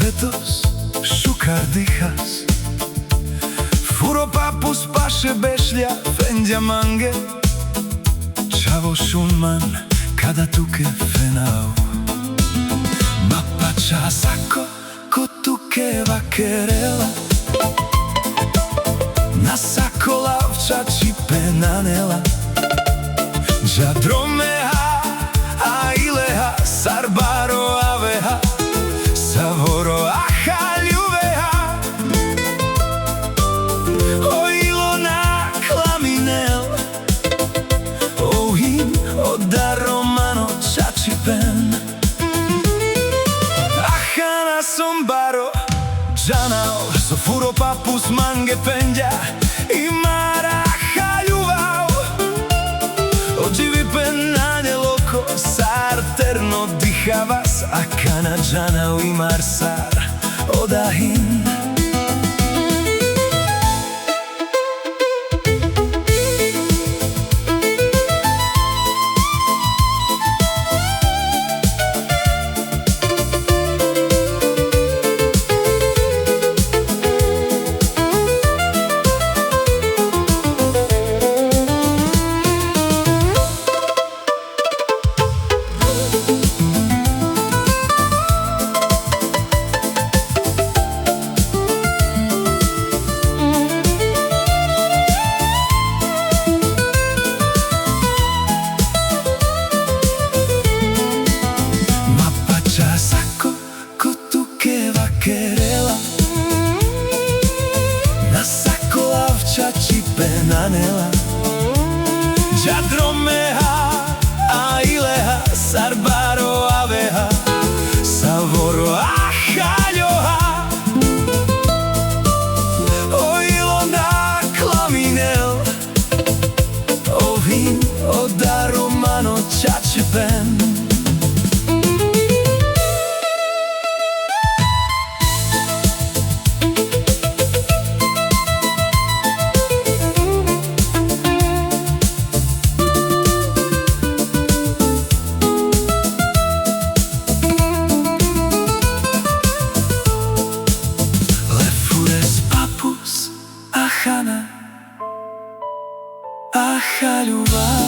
vetos šukardihas Furopapus paše bešlja fendja mange Čavo šunman kada tuke fenau Mapača sako ko tuke vakerela Na sako lavča čipenanela Džadromeha a ileha sarbaro aveha Savoro ahaljuveha O ilona klaminel O hin oda romano čačipen Ahana sombaro džanao Sofuro papus mange pendja I mara haljuvao Ođivi penanje loko sarterno dihavas A kanadžana i marsar odahin Na sako lavča čipenanela Džadromeha a ileha sarbaro aveha Savoro ahaljoha O ilona klaminel O vin oda romano čačipen Ahana, ahaljuva